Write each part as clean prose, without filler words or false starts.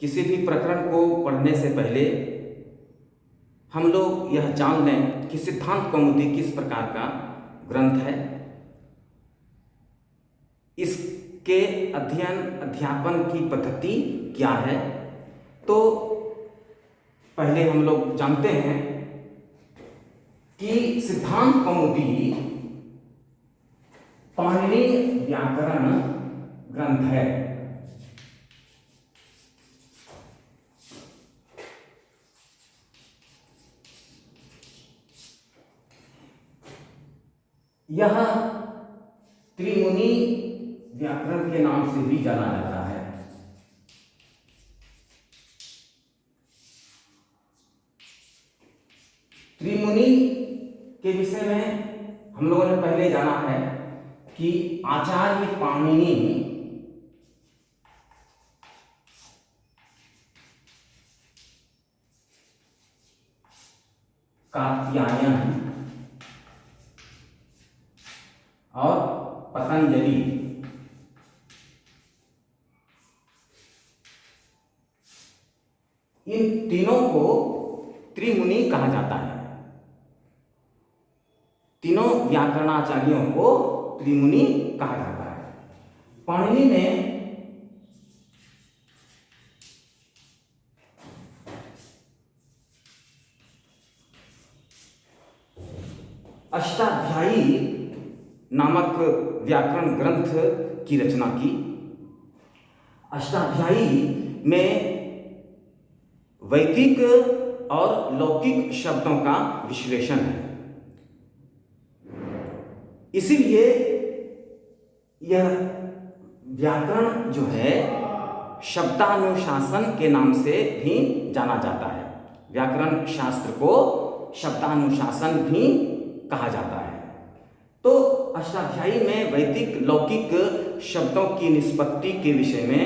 किसी भी प्रकरण को पढ़ने से पहले हम लोग यह जान लें कि सिद्धांत कौमुदी किस प्रकार का ग्रंथ है, इसके अध्ययन अध्यापन की पद्धति क्या है। तो पहले हम लोग जानते हैं कि सिद्धांत कौमुदी पाणिनि व्याकरण ग्रंथ है। यह त्रिमुनि व्याकरण के नाम से भी जाना जाता है। त्रिमुनि के विषय में हम लोगों ने पहले जाना है कि आचार्य पाणिनि कात्यायन और पतंजलि इन तीनों को त्रिमुनि कहा जाता है। तीनों व्याकरणाचार्यों को त्रिमुनि कहा जाता है। पाणिनि ने अष्टाध्यायी नामक व्याकरण ग्रंथ की रचना की। अष्टाध्यायी में वैदिक और लौकिक शब्दों का विश्लेषण है, इसीलिए यह व्याकरण जो है शब्दानुशासन के नाम से भी जाना जाता है। व्याकरण शास्त्र को शब्दानुशासन भी कहा जाता है। तो अष्टाध्यायी में वैदिक लौकिक शब्दों की निष्पत्ति के विषय में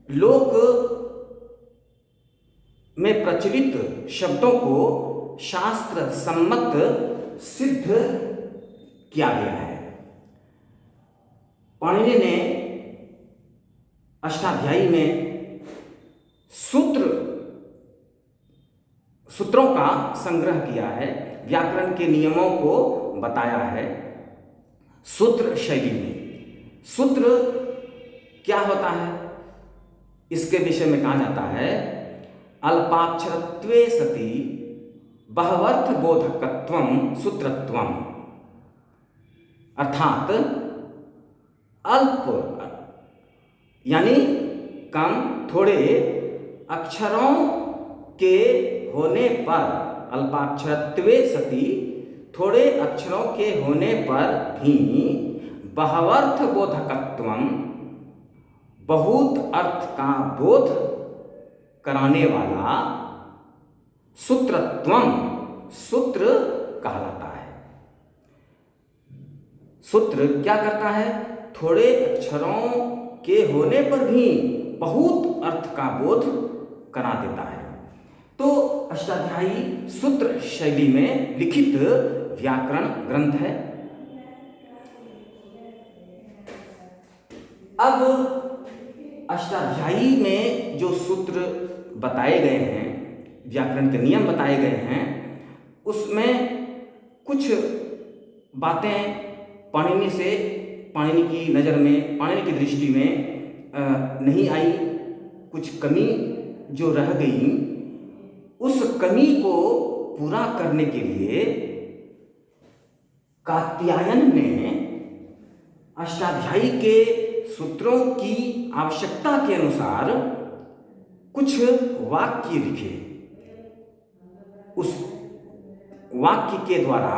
लोक में प्रचलित शब्दों को शास्त्र सम्मत सिद्ध किया गया है। पाणिनि ने अष्टाध्यायी में सूत्रों का संग्रह किया है, व्याकरण के नियमों को बताया है सूत्र शैली में। सूत्र क्या होता है, इसके विषय में कहा जाता है अल्पाक्षरत्वे सति बहवर्थ बोधकत्वम सूत्रत्वम, अर्थात अल्प यानी कम थोड़े अक्षरों के होने पर, अल्पाक्षरत्वे सति थोड़े अक्षरों के होने पर भी बहवर्थ बोधकत्वम बहुत अर्थ का बोध कराने वाला सूत्रत्वम सूत्र कहलाता है। सूत्र क्या करता है, थोड़े अक्षरों के होने पर भी बहुत अर्थ का बोध करा देता है। तो अष्टाध्यायी सूत्र शैली में लिखित व्याकरण ग्रंथ है। अब अष्टाध्यायी में जो सूत्र बताए गए हैं, व्याकरण के नियम बताए गए हैं, उसमें कुछ बातें पाणिनि की नज़र में, पाणिनि की दृष्टि में नहीं आई, कुछ कमी जो रह गई, उस कमी को पूरा करने के लिए कात्यायन ने अष्टाध्यायी के सूत्रों की आवश्यकता के अनुसार कुछ वाक्य लिखे। उस वाक्य के द्वारा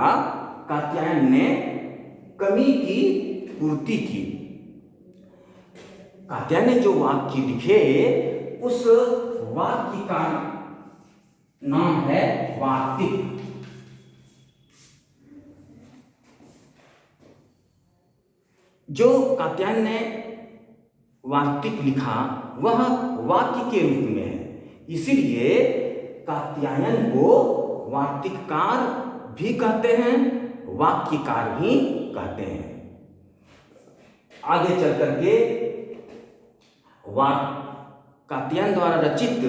कात्यायन ने कमी की पूर्ति की। कात्यायन ने जो वाक्य लिखे, उस वाक्य का नाम है वार्तिक। जो कात्यायन ने वार्तिक लिखा वह वाक्य के रूप में है, इसीलिए कात्यायन को वार्तिककार भी कहते हैं, वाक्यकार भी कहते हैं। आगे चल करके कात्यायन द्वारा रचित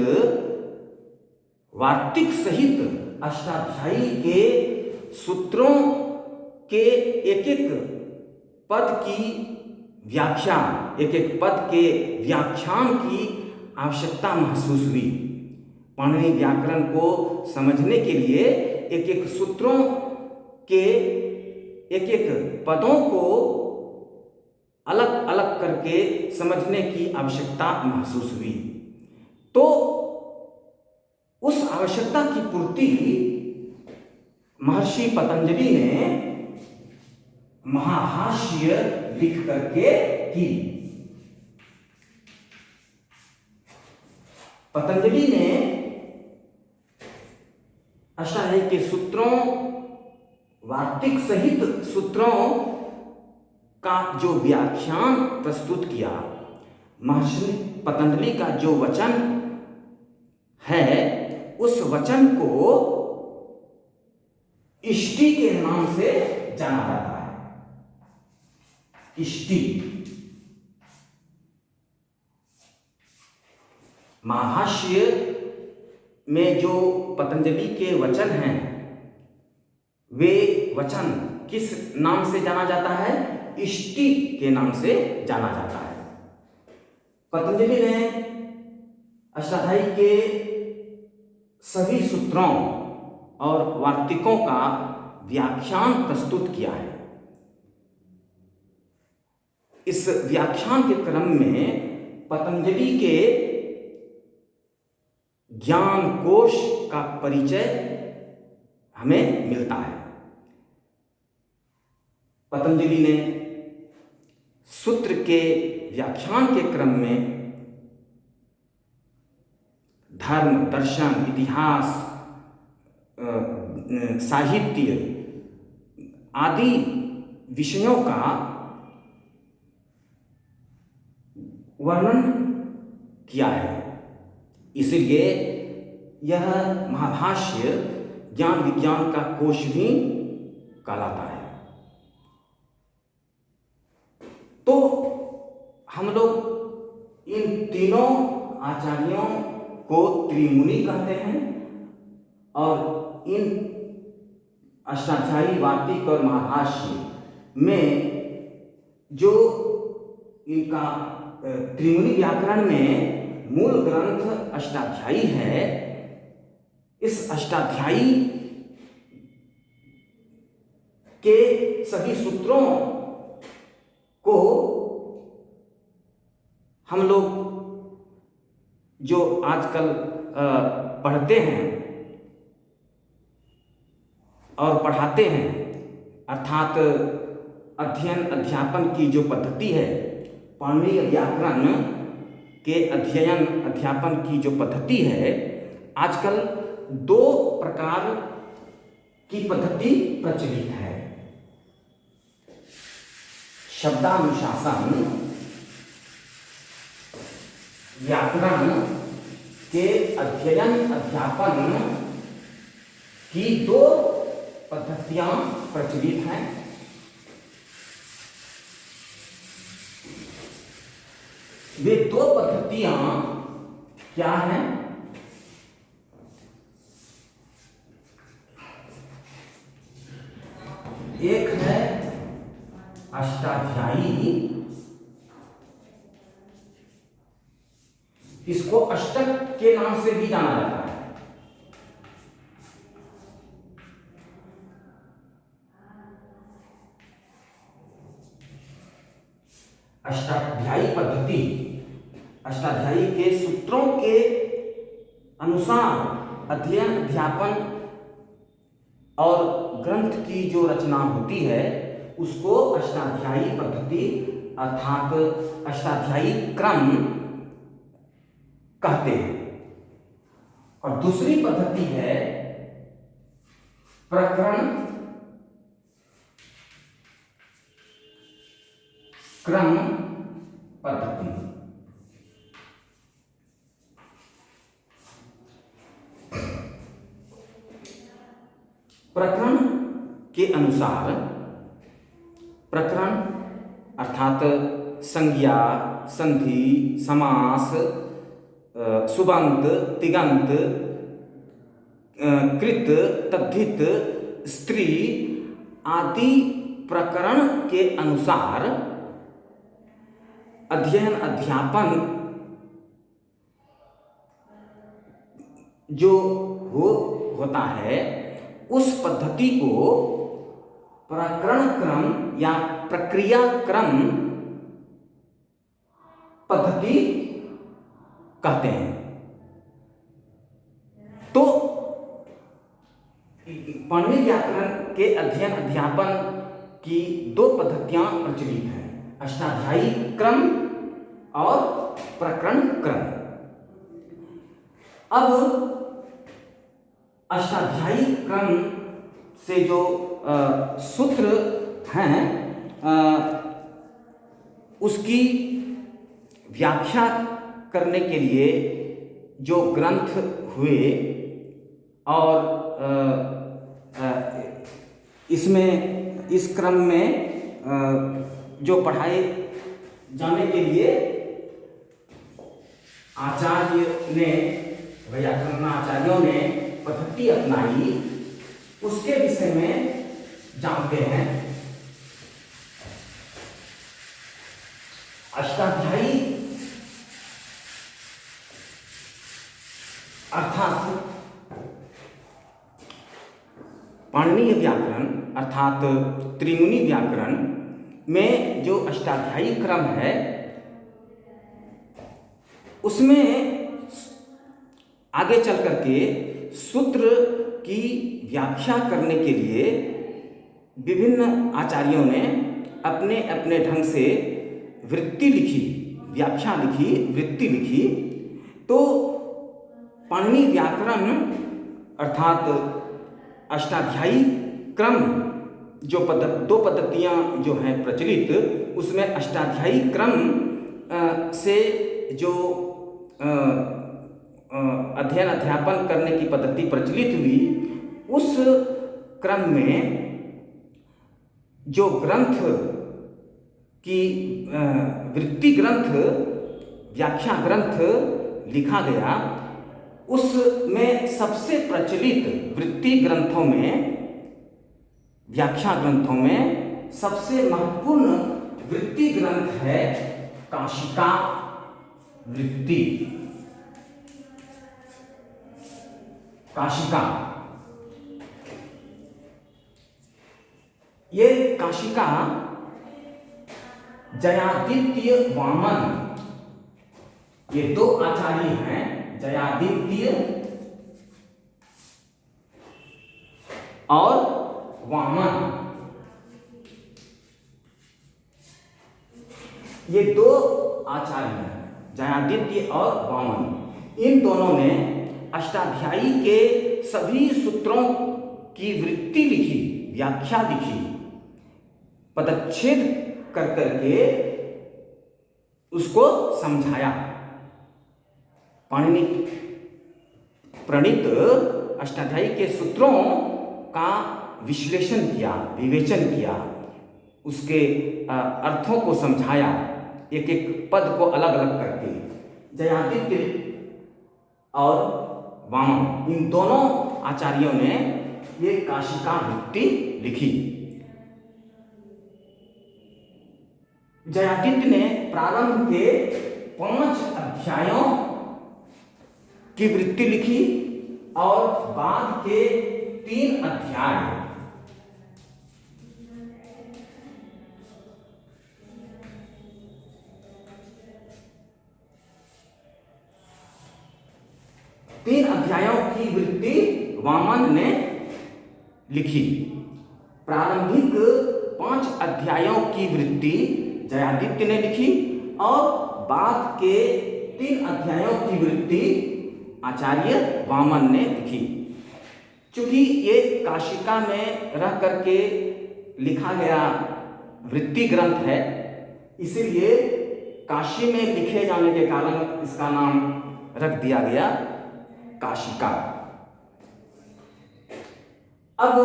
वार्तिक सहित अष्टाध्यायी के सूत्रों के एक एक पद की व्याख्या, एक एक पद के व्याख्यान की आवश्यकता महसूस हुई। पाणिनि व्याकरण को समझने के लिए एक एक सूत्रों के एक एक पदों को अलग अलग करके समझने की आवश्यकता महसूस हुई। तो उस आवश्यकता की पूर्ति महर्षि पतंजलि ने महाभाष्य लिख करके की। पतंजलि ने अष्टाध्यायी के सूत्रों, वार्तिक सहित सूत्रों का जो व्याख्यान प्रस्तुत किया, महर्षि पतंजलि का जो वचन है, उस वचन को इष्टि के नाम से जाना जाता है। इष्टि महाभाष्य में जो पतंजलि के वचन हैं, वे वचन किस नाम से जाना जाता है? इष्टि के नाम से जाना जाता है। पतंजलि ने अष्टाध्यायी के सभी सूत्रों और वार्तिकों का व्याख्यान प्रस्तुत किया है। इस व्याख्यान के क्रम में पतंजलि के ज्ञान कोश का परिचय हमें मिलता है। पतंजलि ने सूत्र के व्याख्यान के क्रम में धर्म, दर्शन, इतिहास, साहित्य आदि विषयों का वर्णन किया है। इसलिए यह महाभाष्य ज्ञान विज्ञान का कोश भी कहलाता है। तो हम लोग इन तीनों आचार्यों को त्रिमुनि कहते हैं और इन अष्टाध्यायी, वार्तिक और महाभाष्य में जो इनका त्रिमुनि व्याकरण में मूल ग्रंथ अष्टाध्यायी है, इस अष्टाध्यायी के सभी सूत्रों को हम लोग जो आजकल पढ़ते हैं और पढ़ाते हैं, अर्थात अध्ययन अध्यापन की जो पद्धति है, पाणिनीय व्याकरण के अध्ययन अध्यापन की जो पद्धति है, आजकल दो प्रकार की पद्धति प्रचलित है। शब्दानुशासन व्याकरण के अध्ययन अध्यापन की दो पद्धतियां प्रचलित हैं। वे दो पद्धतियां क्या हैं? एक है अष्टाध्यायी, इसको अष्टक के नाम से भी जाना जाता है। अष्टाध्यायी पद्धति अष्टाध्यायी के सूत्रों के अनुसार अध्ययन अध्यापन और ग्रंथ की जो रचना होती है, उसको अष्टाध्यायी पद्धति अर्थात अष्टाध्यायी क्रम कहते हैं। और दूसरी पद्धति है प्रकरण क्रम पद्धति। प्रकरण के अनुसार, प्रकरण अर्थात संज्ञा, संधि, समास सुबंत, तिगंत, कृत, तद्धित, स्त्री आदि प्रकरण के अनुसार अध्ययन अध्यापन जो होता है, उस पद्धति को प्रकरण क्रम या प्रक्रिया क्रम पद्धति कहते हैं। तो पाणिनि व्याकरण के अध्ययन अध्यापन की दो पद्धतियां प्रचलित हैं, अष्टाध्यायी क्रम और प्रकरण क्रम। अब अष्टाध्यायी क्रम से जो सूत्र हैं उसकी व्याख्या करने के लिए जो ग्रंथ हुए और इसमें इस क्रम में जो पढ़ाए जाने के लिए आचार्य ने, व्याकरणाचार्यों ने पद्धति अपनाई, उसके विषय में जानते हैं। अष्टाध्यायी अर्थात पाणिनीय व्याकरण अर्थात त्रिमुनि व्याकरण में जो अष्टाध्यायी क्रम है, उसमें आगे चल करके सूत्र की व्याख्या करने के लिए विभिन्न आचार्यों ने अपने अपने ढंग से वृत्ति लिखी, व्याख्या लिखी, वृत्ति लिखी। तो पाणिनि व्याकरण अर्थात अष्टाध्यायी क्रम जो दो पद्धतियां जो हैं प्रचलित, उसमें अष्टाध्यायी क्रम से जो अध्ययन अध्यापन करने की पद्धति प्रचलित हुई, उस क्रम में जो ग्रंथ की वृत्ति ग्रंथ, व्याख्या ग्रंथ लिखा गया, उसमें सबसे प्रचलित वृत्ति ग्रंथों में, व्याख्या ग्रंथों में सबसे महत्वपूर्ण वृत्ति ग्रंथ है काशिका वृत्ति। काशिका, ये काशिका जयादित्य वामन, ये दो आचार्य हैं, जयादित्य और वामन, ये दो आचार्य हैं, जयादित्य और वामन। इन दोनों ने अष्टाध्यायी के सभी सूत्रों की वृत्ति लिखी, व्याख्या लिखी, पदच्छेद कर करके उसको समझाया। पाणिनि प्रणीत अष्टाध्यायी के सूत्रों का विश्लेषण किया, विवेचन किया, उसके अर्थों को समझाया, एक एक पद को अलग अलग करके। जयादित्य और वामन, इन दोनों आचार्यों ने ये काशिका वृत्ति लिखी। जयादित्य ने प्रारंभ के 5 अध्यायों की वृत्ति लिखी और बाद के 3 अध्याय, तीन अध्यायों की वृत्ति वामन ने लिखी। प्रारंभिक 5 अध्यायों की वृत्ति जयादित्य ने लिखी और बाद के 3 अध्यायों की वृत्ति आचार्य वामन ने लिखी। चूंकि ये काशिका में रह करके लिखा गया वृत्ति ग्रंथ है, इसीलिए काशी में लिखे जाने के कारण इसका नाम रख दिया गया काशिका। अब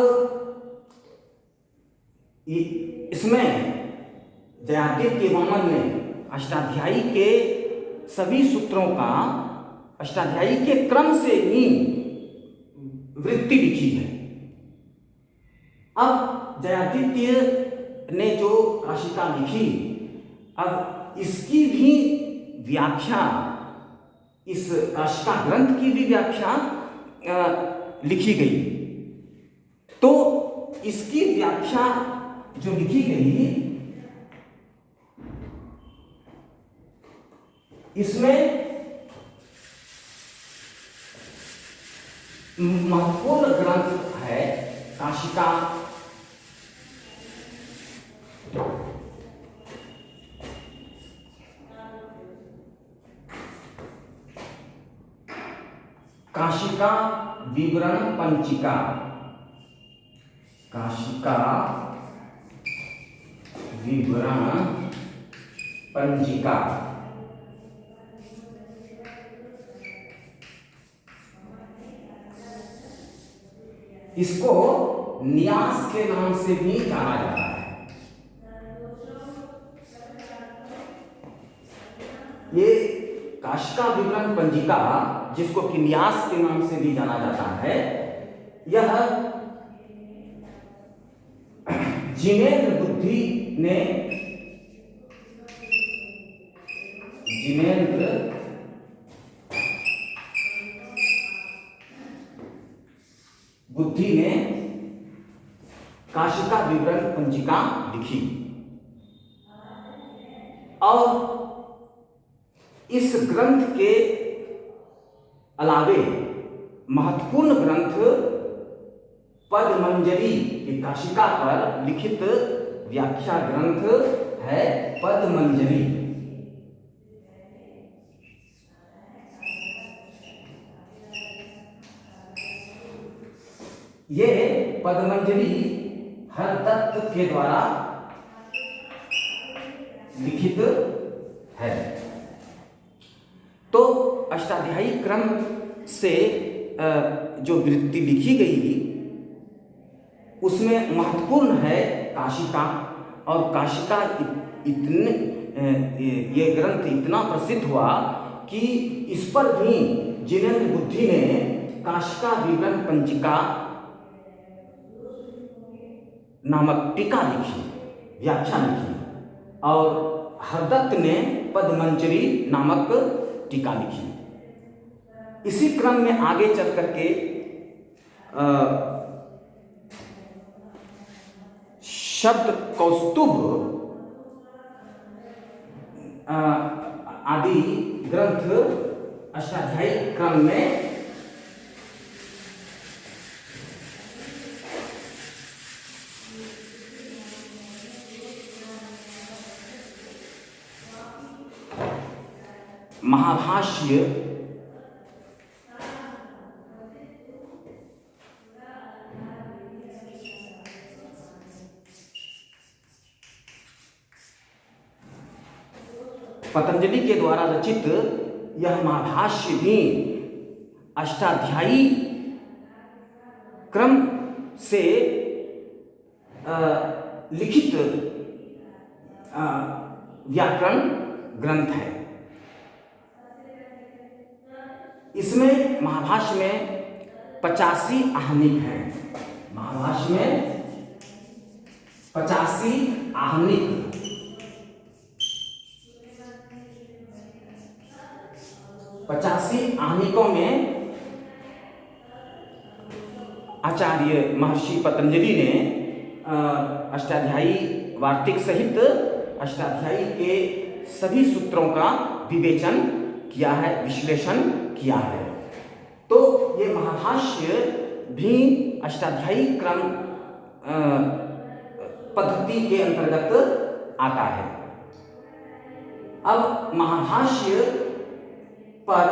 इसमें जयादित्य वामन ने अष्टाध्यायी के सभी सूत्रों का अष्टाध्यायी के क्रम से ही वृत्ति लिखी है। अब जयादित्य ने जो काशिका लिखी, अब इसकी भी व्याख्या, इस काशिका ग्रंथ की भी व्याख्या लिखी गई। तो इसकी व्याख्या जो लिखी गई, इसमें महत्वपूर्ण ग्रंथ है काशिका, काशिका विवरण पंचिका, काशिका विवरण पंजिका। इसको न्यास के नाम से भी जाना जाता है। ये काशिका विवरण पंजिका, जिसको कि न्यास के नाम से भी जाना जाता है, यह जिनेन्द्र बुद्धि ने काशिका विवरण पंजिका लिखी। और इस ग्रंथ के अलावे महत्वपूर्ण ग्रंथ पद्मंजरी, की काशिका पर लिखित व्याख्या ग्रंथ है पद्मंजरी। ये पद्मंजरी हरदत्त के द्वारा लिखित है। तो अष्टाध्यायी क्रम से जो वृत्ति लिखी गई, उसमें महत्वपूर्ण है काशिका। और काशिका इतने ये ग्रंथ इतना प्रसिद्ध हुआ कि इस पर भी जिनेन्द्र बुद्धि ने काशिका विवरण पंजिका नामक टीका लिखी, व्याख्या लिखी, और हरदत्त ने पद्मंजरी नामक टीका लिखी। इसी क्रम में आगे चल करके शब्द कौस्तुभ आदि ग्रंथ अष्टाध्यायी क्रम में महाभाष्य, पतंजलि के द्वारा रचित यह महाभाष्य भी अष्टाध्यायी क्रम से लिखित व्याकरण ग्रंथ है। इसमें महाभाष्य में 85 आहनिक हैं। महाभाष्य में 85 आहनिक, आहनिकों में आचार्य महर्षि पतंजलि ने अष्टाध्यायी वार्तिक सहित अष्टाध्यायी के सभी सूत्रों का विवेचन किया है, विश्लेषण किया है। तो ये महाभाष्य भी अष्टाध्यायी क्रम पद्धति के अंतर्गत आता है। अब महाभाष्य पर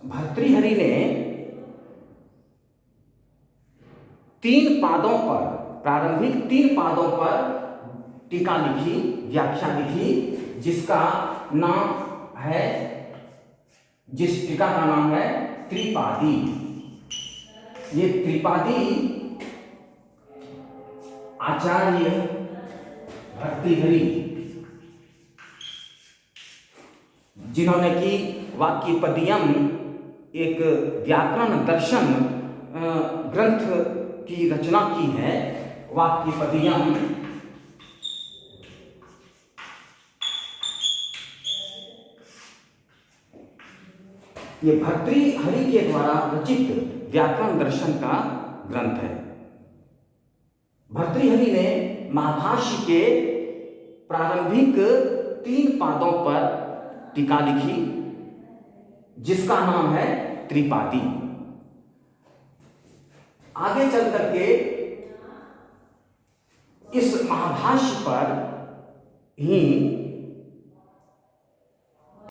भर्तृहरि ने 3 पादों पर, प्रारंभिक 3 पादों पर टीका लिखी, व्याख्या लिखी, जिसका नाम है, जिस टीका का नाम है त्रिपादी। ये त्रिपादी आचार्य भर्तृहरि जिन्होंने कि वाक्यपदीयम एक व्याकरण दर्शन ग्रंथ की रचना की है। वाक्यपदीयम ये भर्तृहरि के द्वारा रचित व्याकरण दर्शन का ग्रंथ है। भर्तृहरि ने महाभाष्य के प्रारंभिक 3 पादों पर टीका लिखी, जिसका नाम है त्रिपादी। आगे चल करके इस महाभाष्य पर ही